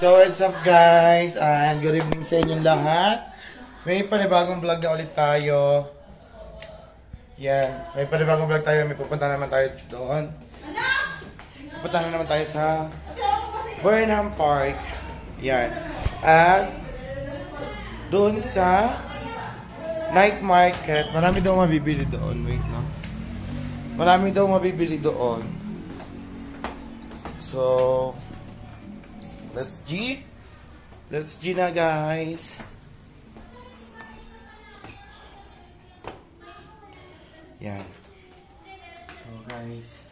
So, what's up guys? And good evening sa inyong lahat. May panibagong vlog na ulit tayo. Yan. May panibagong vlog tayo. May pupunta naman tayo doon. Pupunta naman tayo sa Burnham Park. Yan. At doon sa night market. Marami daw mabibili doon. Wait no. Marami daw mabibili doon. So, let's G na guys. Yan. So guys,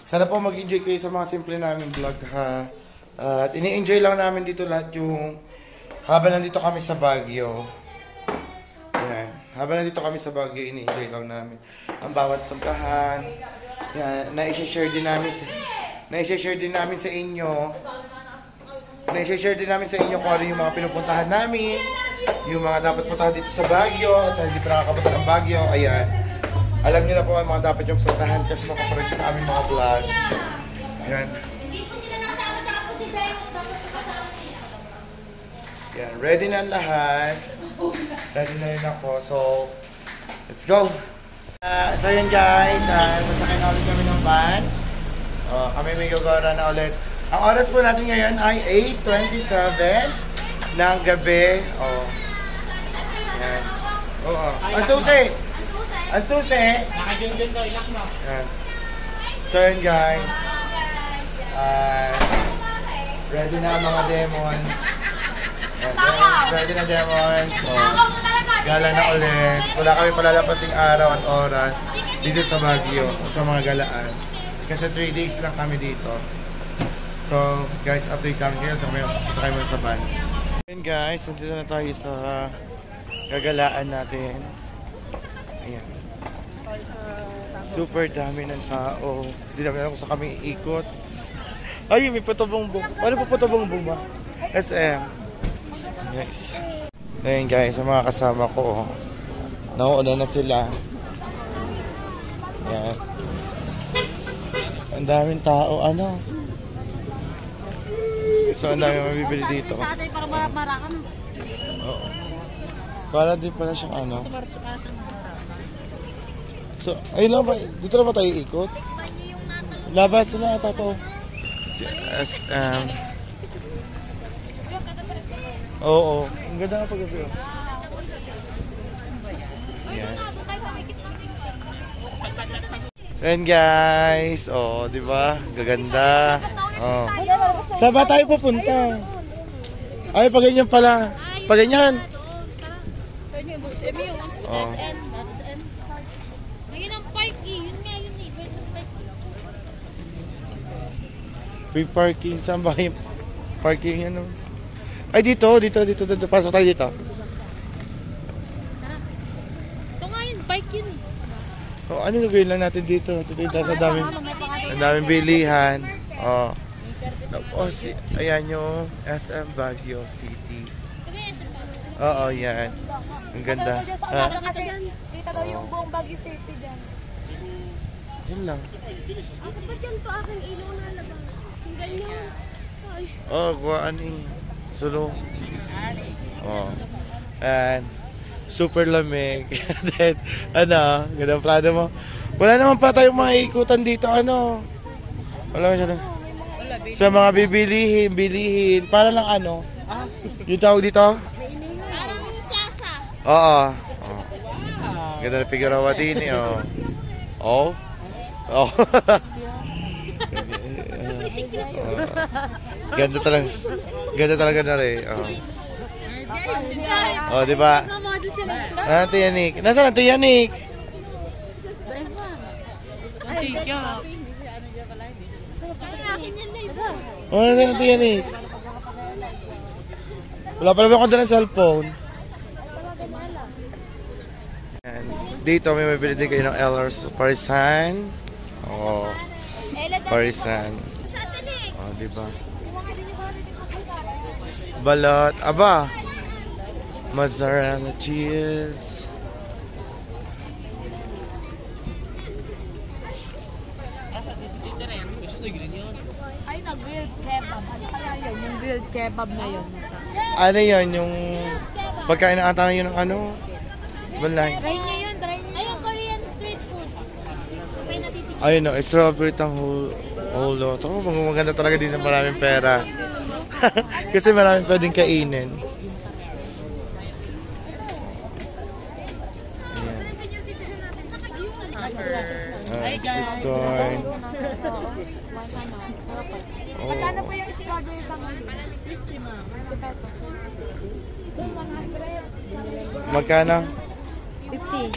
sana po mag-enjoy kayo sa mga simple namin vlog ha. At ini-enjoy lang namin dito lahat yung habang nandito kami sa Baguio. Yan. Habang nandito kami sa Baguio, ini-enjoy lang namin ang bawat puntahan. Yan, na-share din namin sa inyo. Na-share din namin sa inyo kung ano yung mga pinupuntahan namin, yung mga dapat puntahan dito sa Baguio, at sa hindi pa nakakapunta ng Baguio. Ayan. Alam niyo na po ang mga dapat yung puntahan kasi makaparag sa aming mga vlog. Ayan. Ayan. Ready na ang lahat. Ready na rin ako. So, let's go! So yun guys, masakay na ulit kami ng van. Kami may gagawin na ulit. Ang oras po natin ngayon ay 8:27 ng gabi. Yan. Ang susi! Ang susi! Nakagin-gin ko, ilak mo. Yan. So yun guys. Ready na ang mga demons. Ready na demons. Gala na ulit. Wala kami palalapasing araw at oras dito sa Baguio sa mga galaan. Kasi 3 days lang kami dito. So, guys, update kami kayo. Sasakay mo sa van. Ayan guys, nandito na tayo sa gagalaan natin. Ayan. Super dami ng tao. Hindi namin alam kung saan kami iikot. Ay, may patubong-bong. Ano po patubong-bong ba? SM. Guys. Ayan guys, ang mga kasama ko. Nauuna na sila. Ayan. Ang daming tao, ano? So, ang daming mabibili dito. Sa atin, para marakan. Oo. Para din pala siyang ano. So, ayun lang ba? Dito na ba tayo ikot? Labas na ata to. Si SM. Oo. Ang ganda nga pag-gabi. Ayan. Ayan guys. Di ba? Gaganda. Saan ba tayo pupunta? Ay, pag ganyan pala. Pag ganyan. Sa inyo, SM yun. SN. Ngayon ang parking. Yun nga yun eh. Free parking. Saan ba yung parking? Ano? Ay, dito. Pasok tayo dito. Ito nga yun. Bike yun eh. Ano gagawin lang natin dito? Dito sa daming bilihan. Ayan yung SM Baguio City. Oo, yan. Ang ganda. Kita daw yung buong Baguio City dyan. Yun lang. Ba't yan to aking ilaw na labas? Ang ganyan. Kuhaan Sulo. And super lamig. Then, ganda plano mo. Wala naman pa tayong mga ikutan dito, Wala masyadong. Sa mga bilihin. Para lang yung tawag dito? Parang plaza. Oo. Ganda na Figueroa din, Ganda talaga na rin. Di ba? Ate Yannick. Nasaan Ate Yannick? Nasaan Ate Yannick? Wala pa naman ako dala ng cellphone. Dito may mabili din kayo ng Ellers Parisan. Parisan. Diba? Balot. Aba. Mozzarella cheese. Ay, nag-grilled kebab. Ano kaya yun? Yung grilled grilled kebab na yun. Ano yun? Yung pagkain na ata na yun ng ano? Balay. Try nyo yun, try nyo. Ayun, Korean street foods. May natitikip. Ayun no, strawberry tang holo. Ito, maganda talaga din na maraming pera. Kasi maraming pwedeng kainin. Ayan. Sweet corn. Oh. Magkano po yung strawberry tang holo? 50 ma'am. 50 pesos. Doon, 100. Magkano? 50.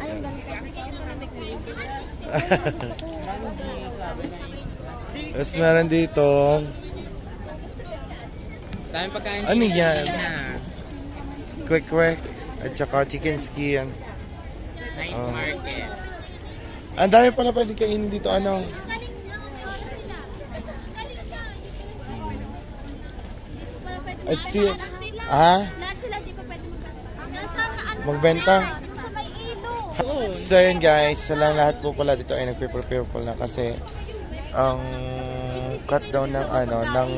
Ayun, ganito. Tapos meron dito. Dahil pagkain Ano yan? na. Quick at saka chicken skin. Night Oh. market. Ang dami pala pwede kainin dito. Ano? Still, ha? Lahat sila di pa pwede Magbenta? sa may ilo. So yun guys, sa lang lahat po pala dito ay nagpe-prepare po na kasi ang cut down ng ano, ng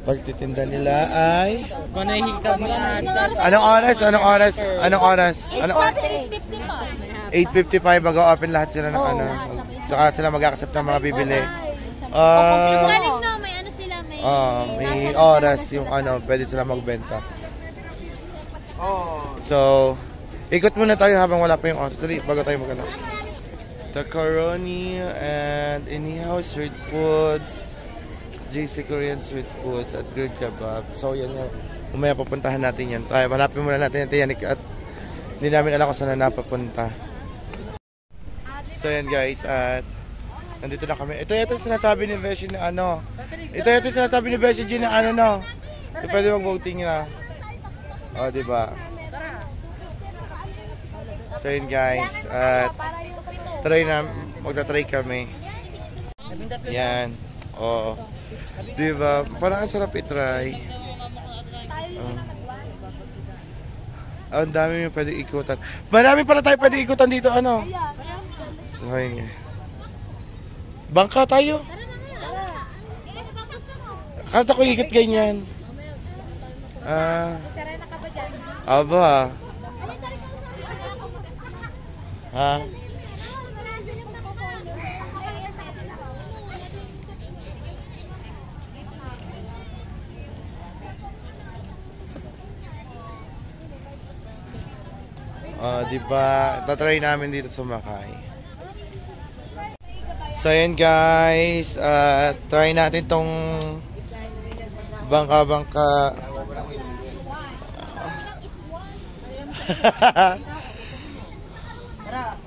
pagtitinda nila ay Panahikab na. anong oras? Anong oras? Anong oras? Ano? 8:50 pa. 8:55 mag-open lahat sila ng ano. Saka sila mag-accept ng mga bibili. Galing na, may ano sila, May oras yung ano, pwede sila magbenta. So, ikot muna tayo habang wala pa yung oras. Tuloy, bago tayo magano. Takaroni and Inihaw Street Foods, JC Korean Street Foods at Grilled Kebab. So, yan nga. Umaya papuntahan natin yan. Tayo, hanapin muna natin yung Tiyanik at hindi namin alam kung saan na napapunta. So, yan guys. At nandito na kami. Ito yung sinasabi ni Beshi na ano. Ito yung sinasabi ni Beshi G na ano no. Pwede mag-voting na. O, diba? So, yun guys. At try na, magta-try kami. Yan. Oo. Diba? Parang ang sarap i-try. Ang dami yung pwede ikutan. Marami pala tayo pwede ikutan dito, ano? So, yun nga. Bangka tayo. Kanta ko ikot ganyan. Aba. Ha? Diba? Tatry namin dito sumakay. So, ayan guys. Try natin tong bangka-bangka.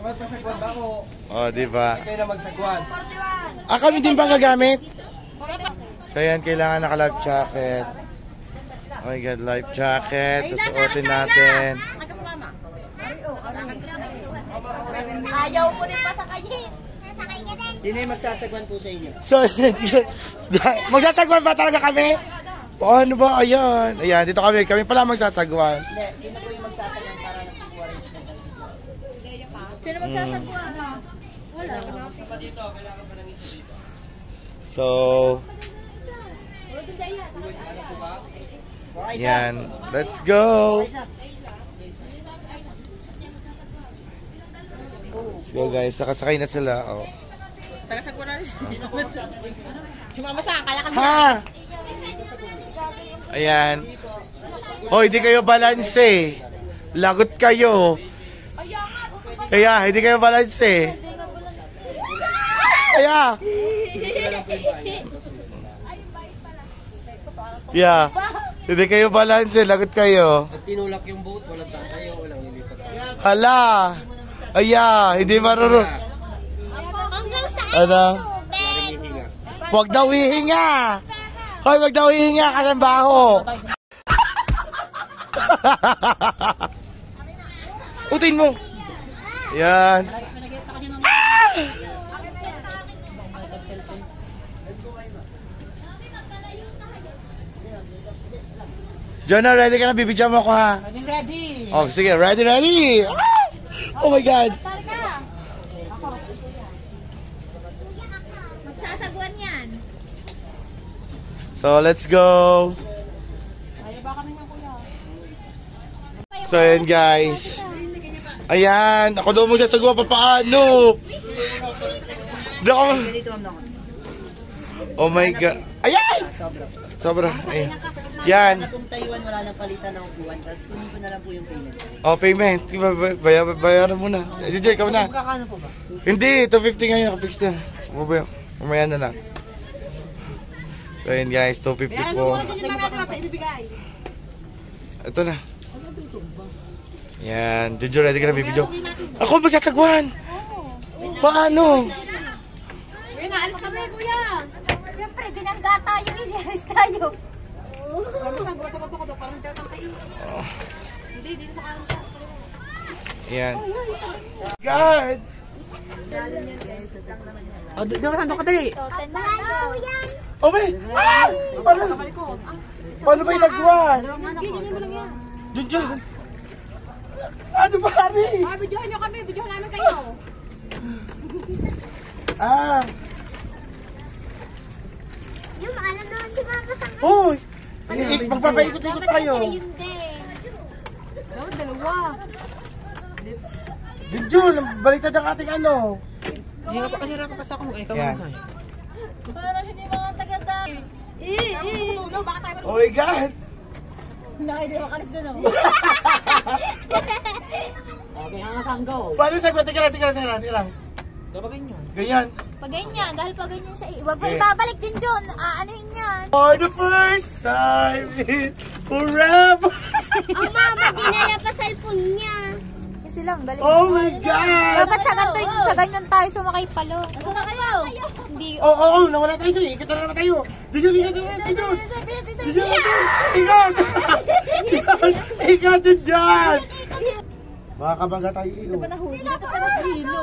Magsagwan ba ako? Diba? Kayo na magsagwan. Kami din bang gagamit? So, ayan. Kailangan naka-life jacket. Oh my God, life jacket. Susuotin natin. Ayaw ko din pasakayin. Nasakay ka din. Hindi na yung magsasagwan po sa inyo. So, magsasagwan ba talaga kami? Paano ba? Ayan. Ayan, dito kami. Kami pala magsasagwan. Hindi, sino po yung magsasagwan para nag-arrangement? Sino magsasagwa? Wala. Isa pa dito, kailangan pa ng isa dito. So, yan. Let's go! Let's go guys. Nakasakay na sila. Oh. Tagasagwan natin si Mama Sang, kaya ka Ha! Ayan. Hoy, hindi kayo balanse. Lagot kayo. Kaya, hindi kayo balanse. Kaya. Yeah. Hindi kayo balanse. Lagot kayo. Pag tinulak yung boat, walang tatayo, walang lilipat. Hala. Aya, hindi marunong. Hanggang sa Ano? tubig. Huwag daw hihinga. Hoy, huwag daw hihinga ka ng baho. Utin mo. Yan. Jonah, ready ka na? Bibidyan mo ako ha? Ready! Oh, sige. Ready, ready. Oh my God. Magsasagwan yan. So, let's go! So, ayan guys. Ayan, ako daw mo siya sagwa pa paano? Oh my God. Ayan! Sobra. Ayan. Yan. Kung Taiwan, wala nang palitan ng upuan. Tapos kunin ko na lang po yung payment. Oh, payment. Bayaran mo na. DJ, ikaw na. Magkakano po ba? Hindi, 250 ngayon. Nakafix na. Mamaya na lang. So, ayan guys, 250 po. Ito na. Yan. Jojo, ready ka na video? Ako magsasagwan. Paano? Uy, naalis kami, kuya. Siyempre, binangga tayo, hindi alis tayo. Parang saan, gumato-gato ko, parang tatangkain. Hindi, din sa kanan. Yan. God! O, doon ka dali. Toten na daw. Oh, may! Ah! Paano ba yung sagwan? Ganyan mo lang yan. Jojo! Ano ba, Ari? Ah, videohan nyo kami, videohan namin kayo. Ah! Yung ano naman si Mama sa Uy! Magpapaikot-ikot tayo. Yun din. Dapat dalawa. Jojo, baliktad ang ating ano. Kanira pa kasi ako. Ikaw Yan. muna. Parang hindi mga taga-da. Tulong, baka tayo Oh my God! hindi makalis doon ako. Okay, ang sanggaw. Paano sagwan? Teka lang. Dapat ganyan. Ganyan. Pag ganyan, dahil pag ganyan siya, huwag mo Okay. ibabalik din, John. Aanuhin yan. For the first time in forever. Ang mama, dinala pa cellphone niya. Kasi lang, balik. Oh my God! Dapat sa ganyan tayo sumakay palo. Nasaan na kayo? Hindi. Oo, nawala tayo sa'yo. Ikot na naman tayo. Dijon! Ikot dyan! Makakabangga tayo iyo.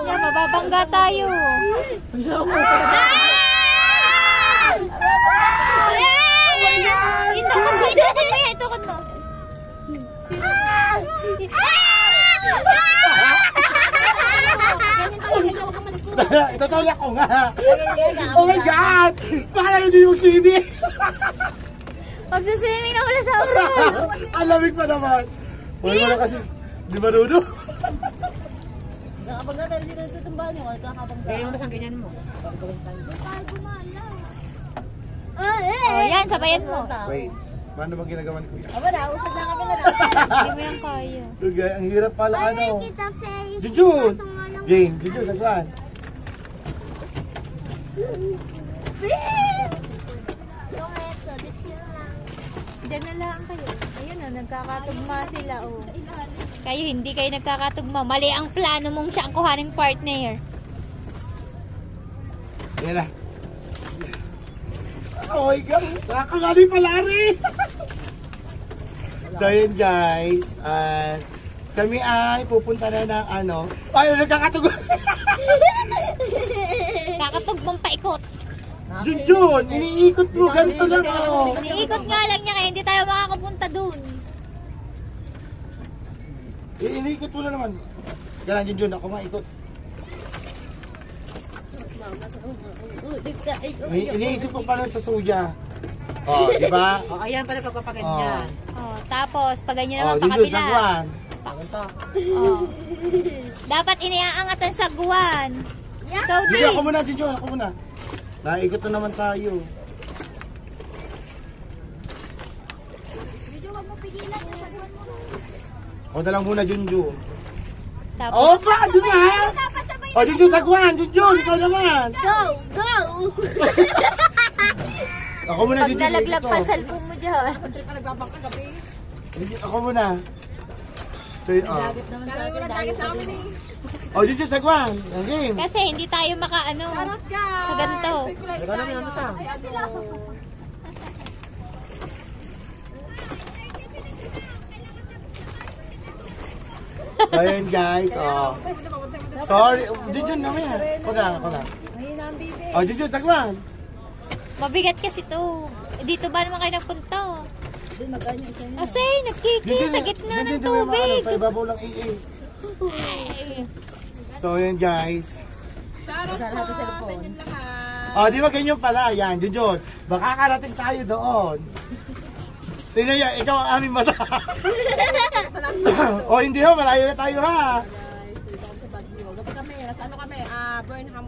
Yan, mababangga tayo. Itukod mo. Itatawala ko nga. Oh my God! Baka hindi yung sini. Magsuswimming na wala sa oras. Alamig pa naman. Huwag mo na kasi. Di ba Rudo? Kapag dahil hindi na tutumbahan nyo, kakabang ganyan mo na siyang ganyan mo. Oh, yan, sabayan mo. Wait. Paano ba ginagawa ni Kuya? Aba na, usad na kami na Hindi mo yan kaya. Lugay, ang hirap pala ano. Jujun! Jane, Jujun, sagwan. Diyan na lang kayo. Ayun o, nagkakatugma sila o. Kayo, hindi kayo nagkakatugma. Mali ang plano mong siya ang kuhaning partner. Yan na. Oh my God! Nakakagali pala rin! So yun guys, kami ay pupunta na ng ano. Ay, nagkakatugma! Kakatugmang paikot. Jujun, iniikot mo, ganito lang oh. Iniikot nga lang niya kaya hindi tayo makakapunta dun. Iniikot mo na naman. Kailan Jujun, ako maikot. Iniisip ko pa lang sa suya. Oh, di ba? O, ayan pala pagpapaganyan. Oh, tapos pag ganyan Oh, naman Jujun, pakabila. sagwan. Pagunta. Oh. Dapat iniaangatan sa guwan. Ikaw Hindi, din. ako muna, Jujun, ako muna. Naikot na naman tayo. Medyo wag mo pigilan yung sa guwan mo. O, dalang muna, Junjun. Tapos, Opa, di ba? dapat sabay O, Junjun, sagwan, Junjun, ikaw naman. Go! Go! Ako muna, Pag Junjun. nalaglag ikot pa ko. ang cellphone mo dyan. Ako muna. So, oh. Naman sa akin, dahil sa amin eh. O, Junjun, sagwan. Ang game. Kasi hindi tayo makaano sa ganito. Ikaw naman ano sa? So, yun guys. Oh. Sorry. Junjun, namaya. Ako na. Mahina ang bibi. O, Junjun, sagwan. Mabigat kasi to. Dito ba naman kayo nagpunta? Doon magkano yung isa niya. Kasi nagkiki sa gitna ng Junjun, tubig. paibabaw lang AA. Ay. So, yun guys. Shoutout po sa inyong lahat. Oh, di ba ganyan pala? Yan, Junjun. Baka karating tayo doon. Tingnan niya, ikaw ang aming mata. Oh, hindi ho, malayo na tayo ha. Dapat kami, nasa ano kami? Burnham.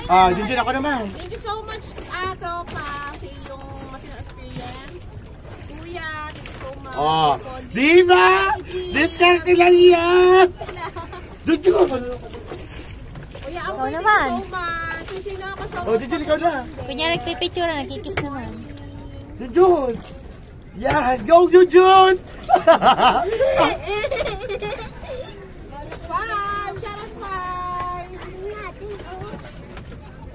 Ah, Junjun, ako naman. Thank you so much, tropa, sa iyong masinang experience. Kuya, thank you so much. Oh, di ba? Discarte lang yan. Junjun. Kuya, Ikaw thank naman. you so much. Sisino ako sa Oh, Junjun, ikaw na. Kunya nagpipicture, nagkikis naman. Junjun. Yan, go Junjun. Five! Shout out five!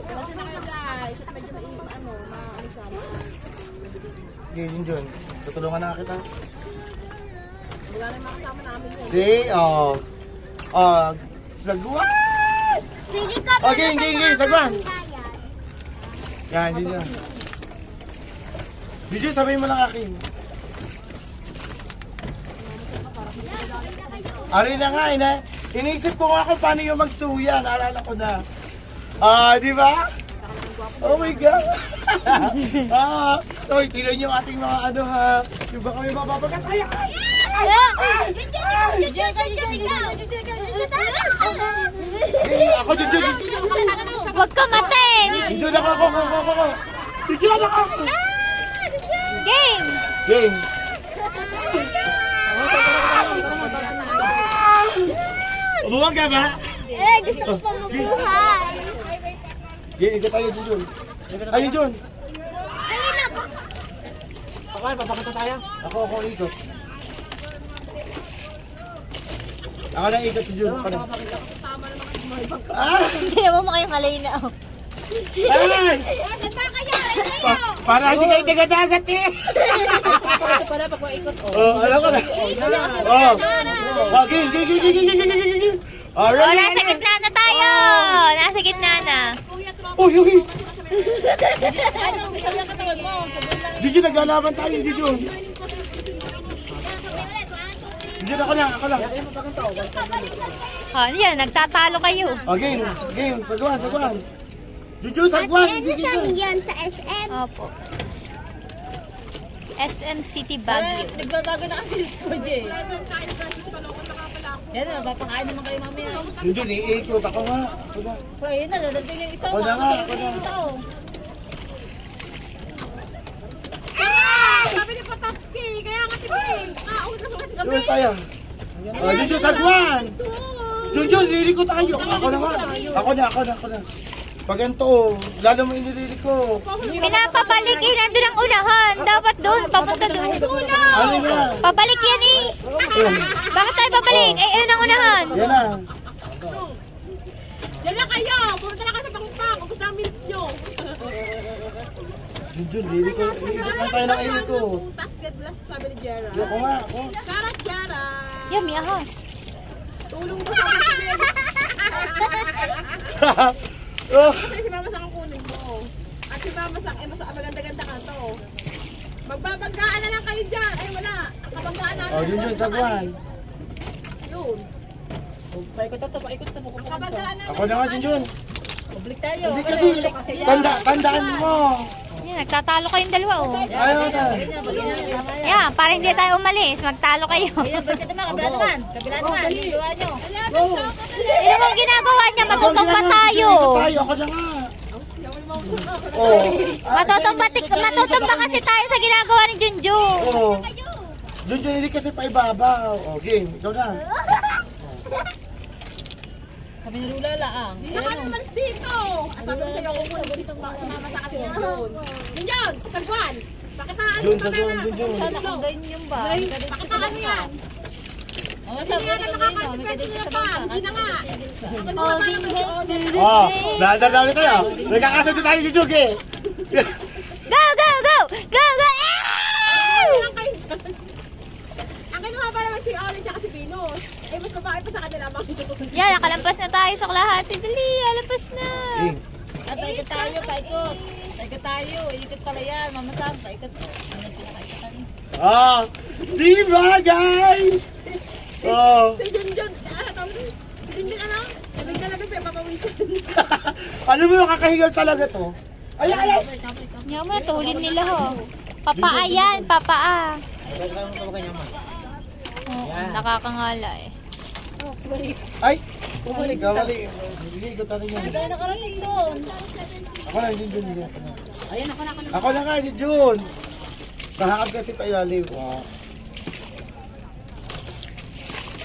Kasi na kayo guys. At medyo maalisama. Okay, Junjun. Tutulungan na kita. Wala na yung mga kasama namin yun. Di, oh. Oh, sagwan. Okay, hindi, sagwan. Yan, Junjun. Junjun, sabihin mo lang akin. Ari na nga, iniisip ko nga kung paano yung magsuya. Naalala ko na. Ah, di ba? Oh my God. So, tingnan nyo ating mga ano ha. Yung ba kami mababagat? Ay! Ako, Junjun. Huwag ka matin! Junjun, ako. Junjun, ako. Game! Game. Umuwag ka ba? Gusto ko pa mabuhay! Game, ikot tayo, Junjun. Ayun, Jun. Papakita tayo. Ako ikot. Ako na ikot, Jun. Ako na. Ah! Hindi naman mo kayong alay na. Ay! Para hindi kayo dagat-dagat eh! Ito pala, pag maikot. Oh, alam ko na. Oh. Oh, game. Oh, Alright. nasa gitna na tayo! Nasa gitna na. Uy. Ano, gusto lang katawan mo. Gigi, naglalaban tayo, Gigi. Gigi, ako na. Oh, yan, nagtatalo kayo. Oh, game. Sagwan. Gigi, sagwan. yan sa SM. Opo. SM City Baguio. Nagbabago na kasi yung eh. Yan na, papakain naman kayo mamaya. Gigi, iikot. Ako nga. So, ayun na, dadating yung isa. Ako na nga. Sabi ni Pototski, kaya nga si Ping. Una mo kasi gabi. Luwas tayo. Oh, Gigi, sagwan. Gigi, liliko tayo. Ako na. Pag ganito, lalo mo inilili ko. Pinapabalik eh, nandun ang unahan. Dapat doon, papunta doon. Ano nga? Pabalik yan eh. Bakit tayo pabalik? Eh, yun ang unahan. Yan na. Yan na kayo. Pumunta na kayo sa pangpang. Kung gusto ang minutes nyo. Junjun, liliko. Iikot lang tayo ng iikot. Putas, God bless, sabi ni Jera. Ako nga. Charot, Jera. Yan, may ahas. Tulong mo sabi ni Jera. Oh. Kasi si Mama Sang ang kunin mo. At si Mama Sang, maganda-ganda ka to. Magbabanggaan na lang kayo dyan. Ay, wala. Ang kabanggaan natin. Oh, Junjun, sagwan. Yun. Paikot na. Ang kabanggaan natin. Ako na nga, Junjun. Public tayo. Hindi kasi, tandaan mo. Yan, nagtatalo kayong dalawa oh. Ayaw na. Yan, para hindi tayo umalis. Magtalo kayo. Kabila naman. Liwa nyo. Ano bang ginagawa niya? Matutumba tayo. Ako na nga. Oh. Matutumba kasi tayo sa ginagawa ni Junjun. Oh. Junjun, hindi kasi pa ibabaw. Oh, game. Ikaw na. Kami ni Lula lang. Hindi na kami umalis dito. Sabi ko sa'yo, kukunin dito si Mama Sang kasi yun. Yun, sagwan. Pakitaan Jun, mo pa sagwan, Junjun. Sana kung ganyan yung ba? Pakitaan mo yan. Hindi nga na makakasipwede nila pa. Hindi na nga. Holding hands to the Oh, day. dadami tayo. Nagkakasunod tayo, Junjun eh. Go, go, go! Go, go! Ang kinuha pa naman si Orange at si Venus. Eh, mas babae pa sa kanila. Yan, nakalampas na tayo sa kalahati. Dali, alampas na. Game. Paikot tayo. Paikot tayo. Ikot pala yan. Mama Sam, paikot. Ano pinakaikotan? Ah, di ba guys? Oh. Si Junjun, si Junjun ano? Labig na labig, pero papawisan. Alam mo yung kakahigal talaga to? Ay, ay, ay! Yan mo, tulin nila ho. Papaa yan, papaa. Oo, nakakangala eh. Ay! Kawali. Hindi, tayo yan. Kaya nakarating doon. Ako lang, hindi Jun. Ako na nga, hindi Jun. Kahakad kasi pa ilalim. Wow.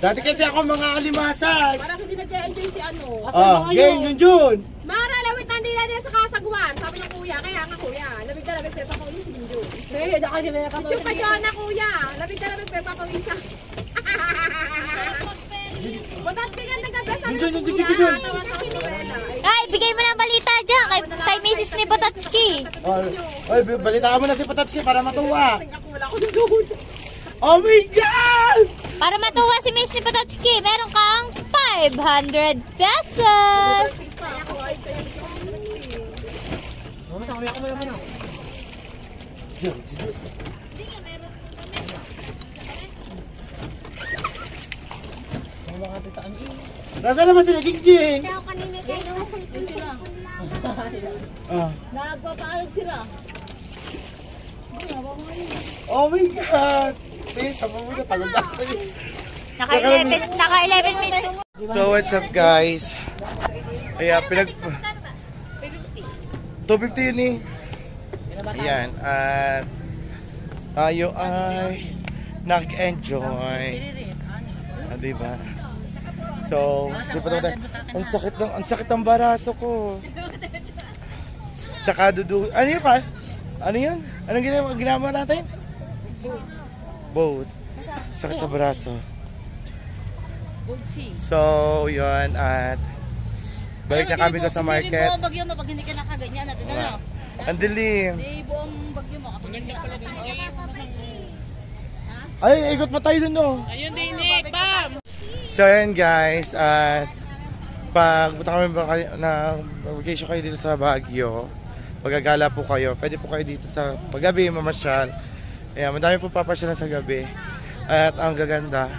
Dati kasi ako mga alimasag. Parang hindi nag-enjoy si ano. Game, Jun. Mara, lawit na nila sa kasagwan. Sabi ng kuya, kaya nga kuya. Labig na labig, pero papawisin yun. Eh, nakalibaya ka Yung pa dyan na kuya. Labig na labig, pero papawisan. Butat ka ganda gabi, sabi ng kuya. Tawa-tawa si Bella. Ay, bigay mo na ang balita dyan kay Mrs. ni Botatski. Ay, balita mo na si Patatski para matuwa. Tingnan ko wala ako doon. Oh my God! Para matuwa si Mrs. ni Botatski, meron kang 500 pesos. Jun. Nasaan naman sila, Jingjing? Kaya kanina kayo nakasampun sila. Nagpapaalam sila. Oh my God! Please, tama mo na, pagod ako sa'yo. Naka 11 minutes. So, what's up guys? Ayan, 250 yun eh. Ayan, at tayo ay nag-enjoy. Diba? So, ang sakit ng baraso ko. Saka dudu... Ano yun pa? Ano yun? Anong ginagawa natin? Boat. Sakit sa baraso. So, yun, at balik na kami sa market. Hindi buong bagyo mo pag hindi ka nakaganyan natin. Ano? Ang dilim. Hindi buong bagyo mo kapag hindi ka nakaganyan. Ay, ikot pa tayo dun, no? Ayun din eh, bam! So, ayan guys, at pag punta kami na vacation kayo dito sa Baguio, pagagala po kayo, pwede po kayo dito sa paggabi, mamasyal. Ayan, madami po papasyalan sa gabi. At ang gaganda.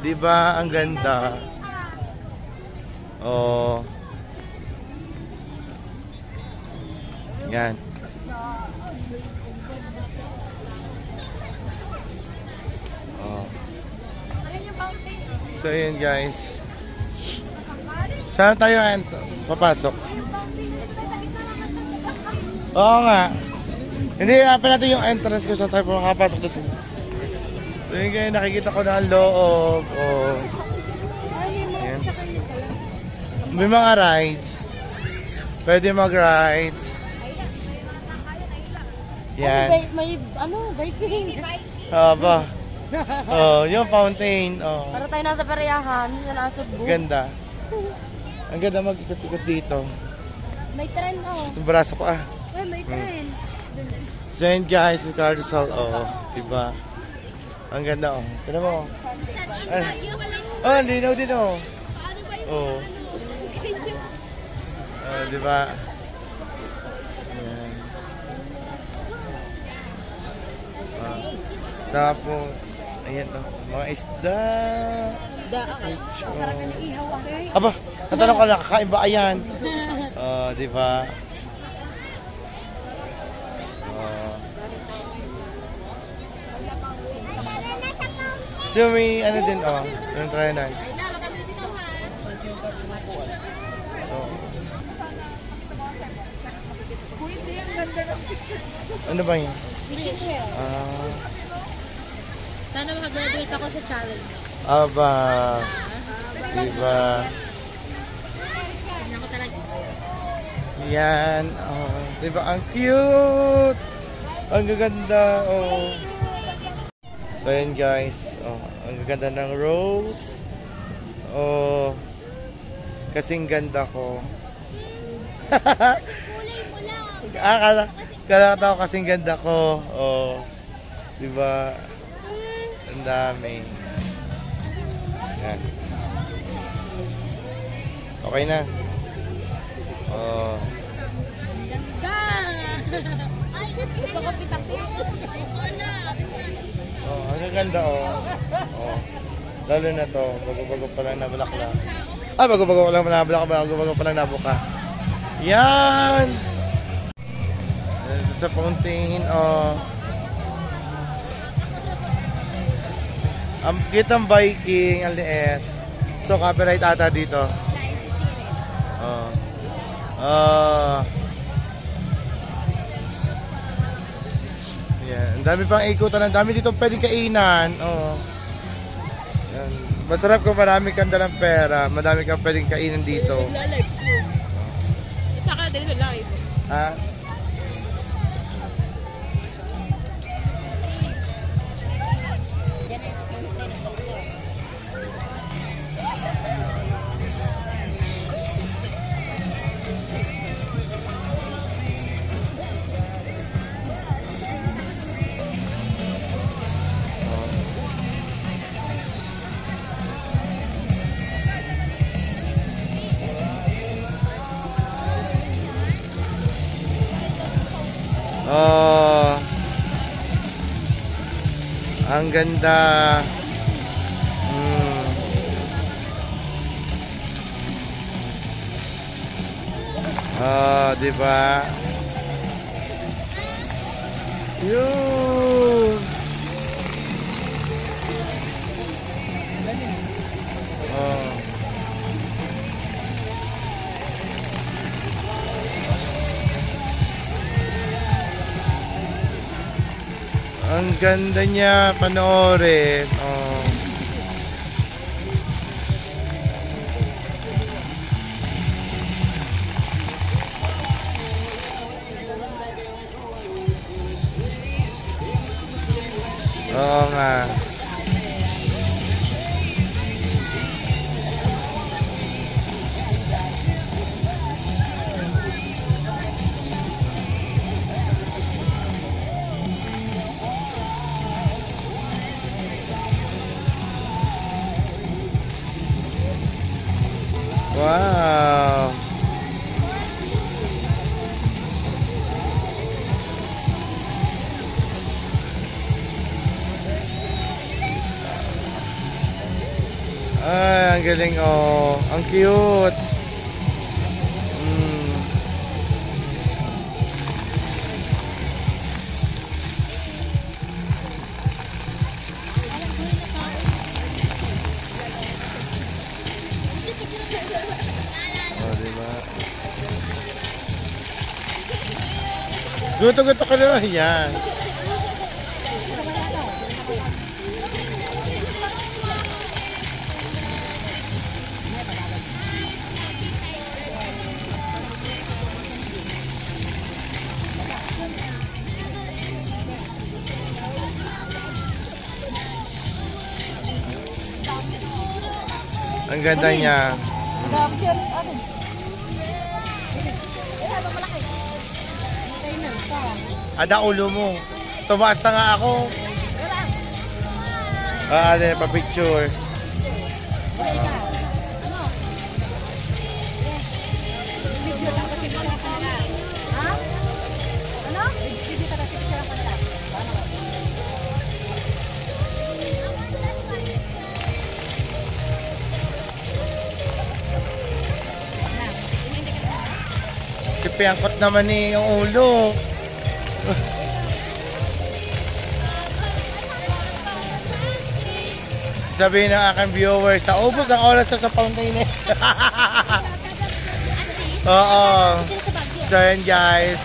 Diba? Ang ganda. Oh. Yan. Oh. So, yun guys. Saan tayo papasok? Oo nga. Hindi, hanapin natin yung entrance kung saan tayo makapasok doon. So yun guys, nakikita ko na ang loob. Oh. Ayan. May mga rides. Pwede mag-rides. Yan. May biking. Haba. Oh, yung fountain. Oh. Para tayo nasa Parayahan, nasa Cebu. Ganda. Ang ganda mag-ikot-ikot dito. May tren oh. Yung braso ko Ay, may tren. So yun guys, yung Carousel. Oh, diba? Ang ganda oh. Tignan mo. Oh, linaw din oh. Oh. Diba? Ayan. Tapos, ayan oh. Mga isda. Sarap na ihaw ah. Aba, natanong ko lang, kakain ba ayan? Diba? So may ano din, yung try na. So, ano ba yun? Sana makagraduate ako sa challenge. Aba, diba? Yan, diba? Ang cute! Ang gaganda, oh. So yan guys, ang ganda ng rose. Oh, kasing ganda ko. Kulay mo lang. Kala ko kasing ganda ko. Oh, diba? Ang dami. Yan. Okay na. Oh. Ganda! Gusto ko pitak-pitak. Oh, ang ganda oh. Oh. Lalo na to, bago-bago pa lang nabulakla. Ah, bago-bago pa lang nabulakla, bago-bago pa lang nabuka. Yan! Sa fountain, oh. Ang cute ang biking, ang liit. So, copyright ata dito. Oh. Yan. Ang dami pang ikutan. Ang dami dito pwedeng kainan. Oh. Yan. Masarap kung marami kang dalang pera. Madami kang pwedeng kainin dito. Live ko. Isa ka din live. Ha? Oh. Ang ganda. Oh, di ba? Yun. Oh. Ang ganda niya, panoorin. Oh. Oo nga. Wow. Ay, ang galing oh. Ang cute. Oh, diba? Guto-guto ka na. Yan. Ang ganda niya. Ada ulo mo. Tumaas na nga ako. Ah, ano, pa-picture. Piangkot naman eh yung ulo. Sabihin ng aking viewers, naubos ang oras sa fountain eh. Oo. So yun guys.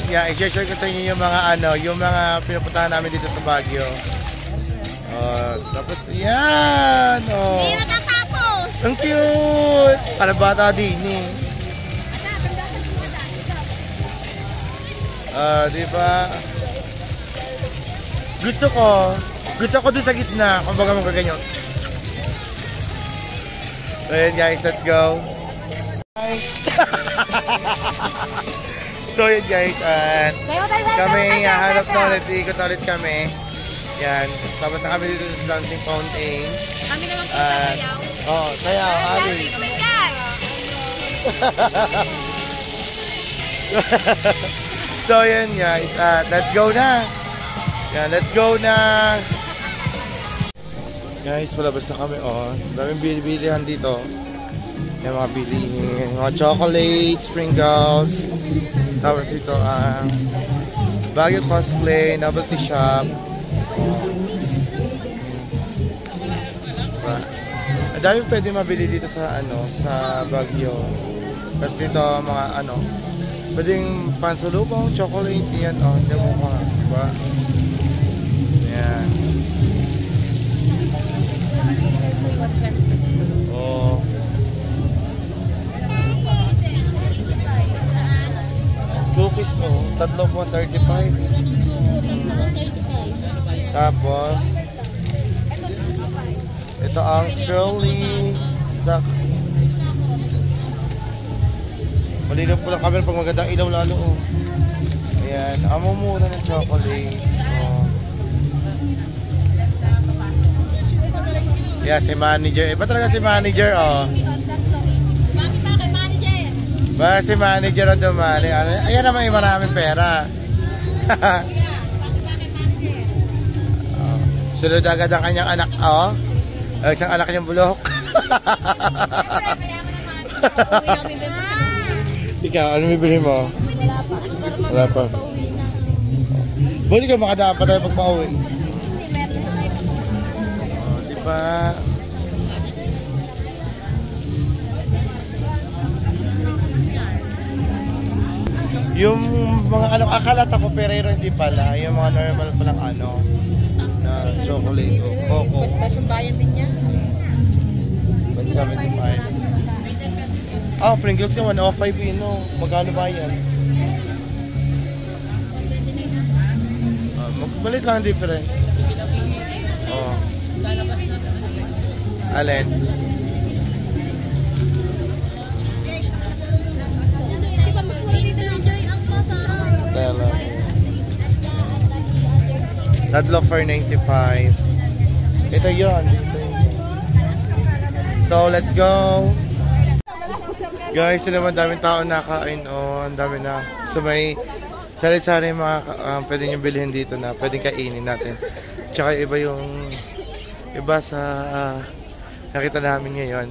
Yeah, i-share ko sa inyo yung mga yung mga pinupuntahan namin dito sa Baguio. Tapos yan. Oh. Hindi natatapos! Ang cute! Para bata din eh. Diba? Gusto ko dun sa gitna, kumbaga mong gaganyan. So yun guys, let's go. So yun guys, at kami hahanap na ulit, ikot ulit kami. Yan, tapos na kami dito sa dancing fountain. Kami naman po sa sayaw. Oo, sayaw, Ali. So yun guys, let's go na. Yan, let's go na! Guys, palabas na kami. Oh, daming bilihan dito. Yung mga bilihin. Mga chocolate, sprinkles. Tapos ito ang Baguio Cosplay, Novelty Shop. Ang dami pwede mabili dito sa sa Baguio. Tapos dito mga pwedeng pansulubong, chocolate, yan hindi mo mga, diba? Yan. Oh. Cookies tatlo po 35. Tapos ito ang Shirley Sak. Malinaw po lang kami pag magandang ilaw lalo. Ayan, amo muna ng chocolates. Yeah, si manager. Iba talaga si manager, Ba, si manager ang dumali. Ayan naman yung maraming pera. Sunod agad ang kanyang anak, isang anak niyang bulok. Ikaw, ano bibili mo? Wala pa. Buti ka makadaan pa tayo pag pauwi. Diba? Yung mga akalat ako Ferrero hindi pala. Yung mga normal palang na chocolate o coco. Ba't bayan din niya? 175. Pringles yung 105 Magkano ba yan? Malit lang ang difference. Alin? Di ba mas mura dito yung Joy ang masarap? Tela. Tatlo for 95. Ito yun. So, let's go! Guys, ito naman daming tao nakain. Ang dami na. So, may sari-sari mga pwede nyo bilhin dito na pwedeng kainin natin. Tsaka iba sa nakita namin ngayon.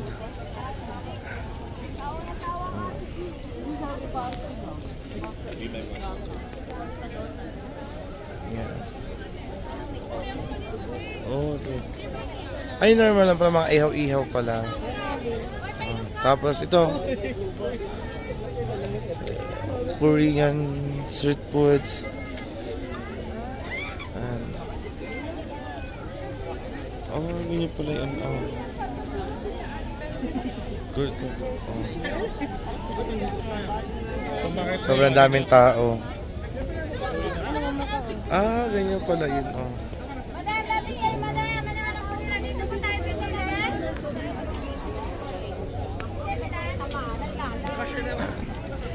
Yeah. Okay. Ay, normal lang pala, mga ihaw-ihaw pala. Tapos ito, Korean street foods. Ganyan pala yan. Good. Sobrang daming tao. Ganyan pala yun.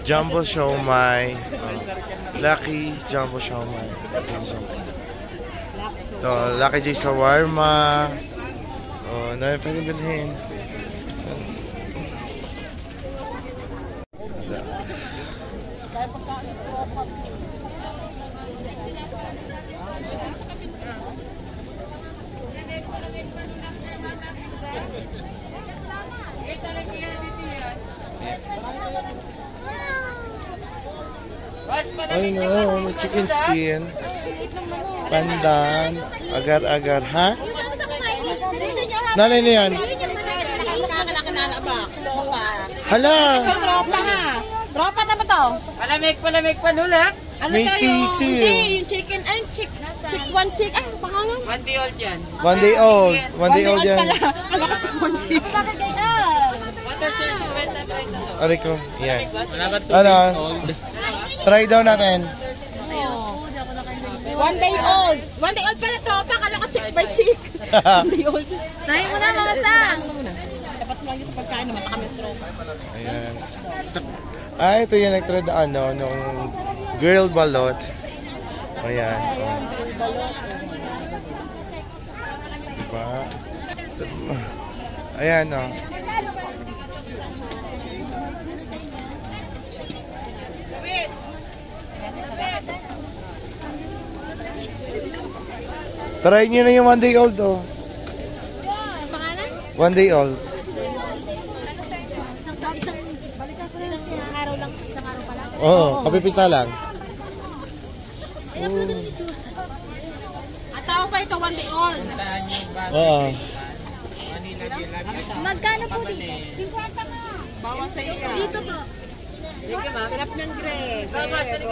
Jumbo Siomai. Lucky Jumbo Siomai. So, Lucky J Shawarma. Na pwede bilhin. Ay no, may chicken skin. Pandan. Agar-agar, ha? Nalay na yan. Hala! Tropa ha! Tropa na ba to? Palamig pa nulak. May sisi. Hindi, yung chicken, one chick. Pangalan? 1 day old yan. 1 day old. 1 day old yan. Alam ko chick, one chick. Water source, 30. Aray ko, yan. Try daw natin. 1 day old. 1 day old pala tropa. Kala ko chick by chick. 1 day old. Try mo na mga sang. Dapat mo lang yung sa pagkain naman. Kami tropa. Ayan. Ito yung nagtry nung grilled balot. Ayan. Diba? Ayan, Try nyo na yung 1 day old, oh. Ang pangalan? 1 day old. Isang araw lang, isang araw pa lang. Oo, kapipisa lang. Ay, upload na ni Chua. At tawag pa ito 1 day old. Oo. Magkano po dito? 50 ka. Bawal sa iyo. Dito po. Sige ma, hanap ng Grace. Bawal sa iyo.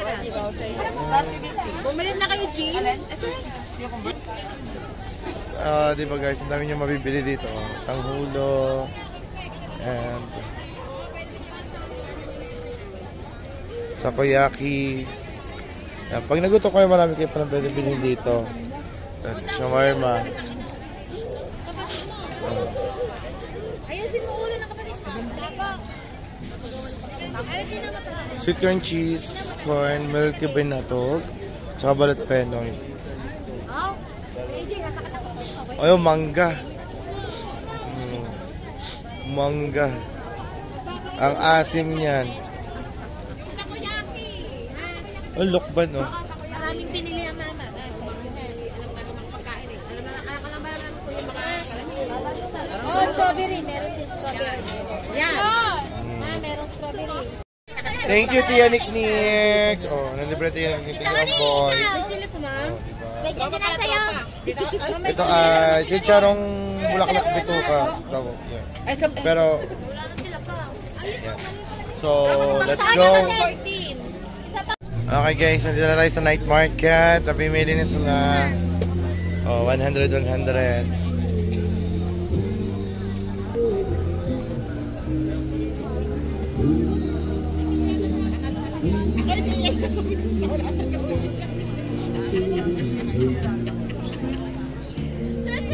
Bumili na kayo, Jean. Di ba guys, ang dami nyo mabibili dito. Oh. Tanghulo. And takoyaki. Yan. Pag naguto kayo, marami kayo pa pwede bilhin dito. At shawarma. Ayusin mo ulo ng kapatid. Sweet corn cheese, corn, milky binatog, tsaka balat penoy. Ayun, mangga. Mangga. Ang asim niyan. Oh, lokban, oh. Maraming pinili ang mama. Oh, strawberry. Meron din strawberry. Yan. Meron strawberry. Thank you, Tia Nick. Oh, nalibre Tia Nick ng boy. Sili po ma. Oh, diba? Bigyan din na sa'yo. Ito, chicharong bulaklak bituka. Tawag yan. Pero, Wala na sila pa. yan. So, let's go. Okay guys, nandito na tayo sa night market. Pamimili na sila. Oh, 100.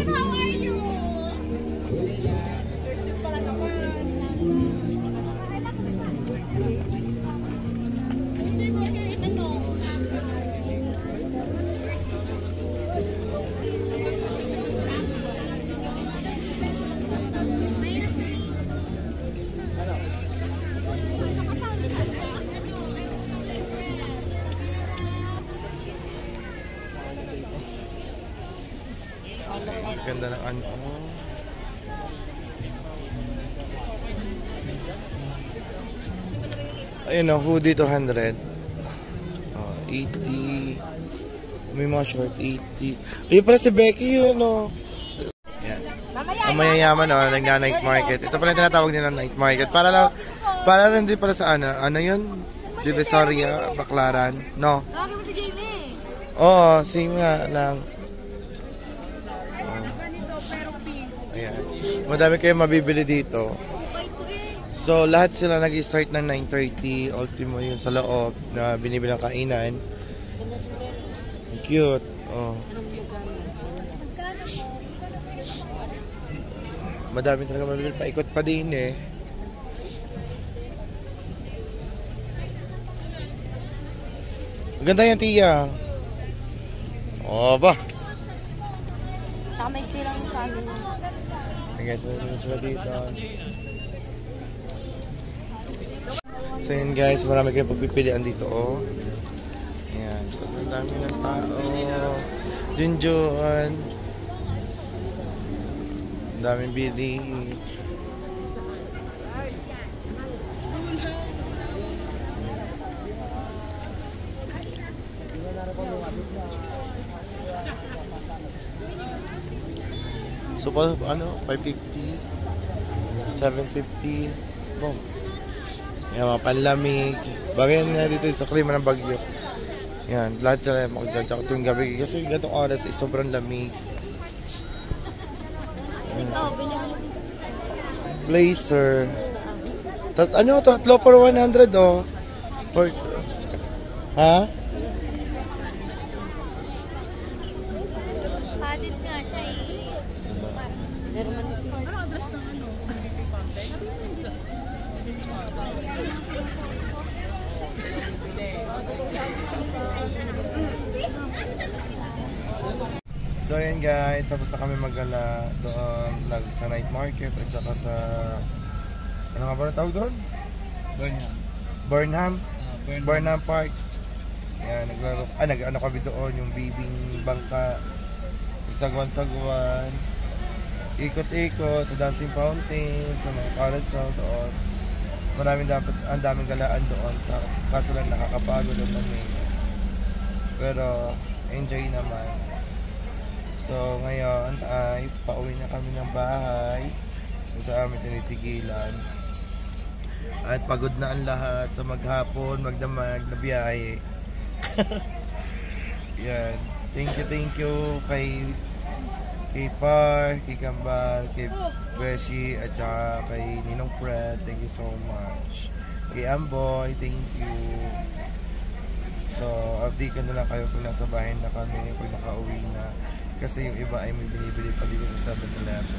How are you? Ganda ng ano. Ayun o, hoodie 200. 80. May mga short 80. Ayun pala si Becky yun o. Yan. Ang mayayaman o, nag-night market. Ito pala yung tinatawag nila night market. Para rin din pala sa ano yun? Divisoria, Baclaran. No? Tawagin mo si Jamie. Oo, same nga lang. Ayan. Madami kayo mabibili dito. So, lahat sila nag-start ng 9:30. Ultimo yun sa loob na binibilang kainan. Cute. Oh. Madami talaga mabibili. Paikot pa din eh. Maganda yan, Tia. Oh, ba? Saka may silang sa amin. Hey guys, nandun sila dito. So yun guys, marami kayong pagpipilian dito oh. Ayan, sobrang dami ng tao. Junjuan. Ang daming bili. So, ano, 550, 750, boom. Yan, mga panlamig. Bagayan nga dito sa klima ng Bagyo. Yan, lahat sila mag-judge tuwing gabi. Kasi ganitong oras is sobrang lamig. Ikaw, binili. Blazer. Ano to? Tatlo for 100 oh. For, ha? Hadid nga siya eh. Meron man yung sport. Ano address ng ano? So yun guys, tapos na kami magala doon sa night market at saka sa ano nga ba na tawag doon? Burnham Park. Yan, naglaro. Nag-ano kami doon, yung bibing bangka. sagwan-sagwan. Ikot-ikot sa dancing fountain, sa mga carousel doon. Ang daming galaan doon. Kaso lang nakakapagod ang lamig. Pero enjoy naman. So ngayon ay pauwi na kami ng bahay. Kung sa amin tinitigilan. At pagod na ang lahat sa maghapon, magdamag na biyahe. Yan. Thank you kay Par, kay Kambal, kay Beshi, at saka kay Ninong Fred. Thank you so much. Kay Amboy, thank you. So, update ko na lang kayo kung nasa bahay na kami, kung nakauwi na. Kasi yung iba ay may binibili pa dito sa 7-Eleven.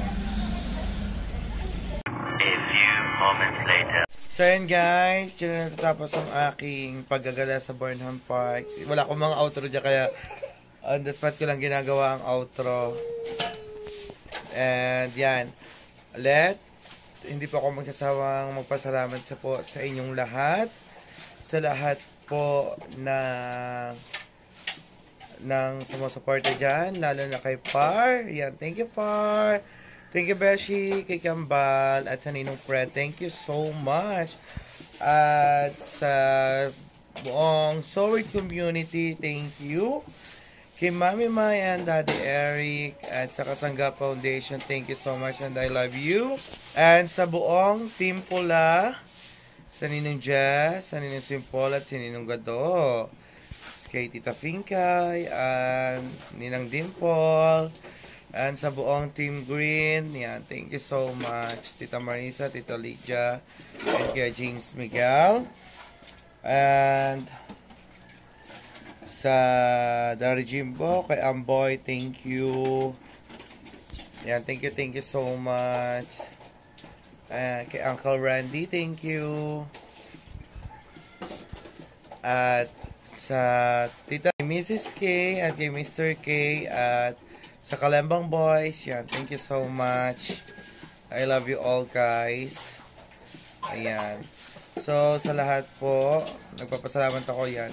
A few moments later. So yun guys, dyan na natapos ang aking paggagala sa Burnham Park. Wala akong mga outro dyan kaya on the spot ko lang ginagawa ang outro. And yan, ulit, hindi po ako magsasawang magpasalamat sa inyong lahat. Sa lahat po ng sumusuporta dyan, lalo na kay Par. Yan, thank you Par. Thank you, Beshi, kay Kambal, at sa Ninong Fred. Thank you so much. At sa buong Soward community, thank you. Kay Mami Mai and Daddy Eric, at sa Kasangga Foundation, thank you so much and I love you. And sa buong Team Pula, sa Ninong Jess, sa Ninong Simple, at sa Ninong Gado. Kay Tita Finkay, and Ninang Dimple, and sa buong Team Green, yan, thank you so much. Tita Marisa, Tita Lydia, and kay James Miguel. And sa Dari Jimbo, kay Amboy, thank you. Yan, thank you so much. And kay Uncle Randy, thank you. At sa Tita Mrs. K, at kay Mr. K, at sa Kalembang Boys, yan, thank you so much. I love you all guys. Ayan. So, sa lahat po, nagpapasalamat ako yan.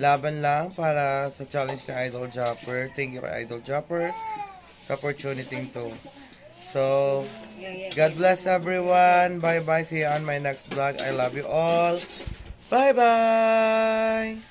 Laban lang para sa challenge ni Idol Jopper. Thank you kay Idol Jopper sa opportunity to. So, God bless everyone. Bye-bye. See you on my next vlog. I love you all. Bye-bye.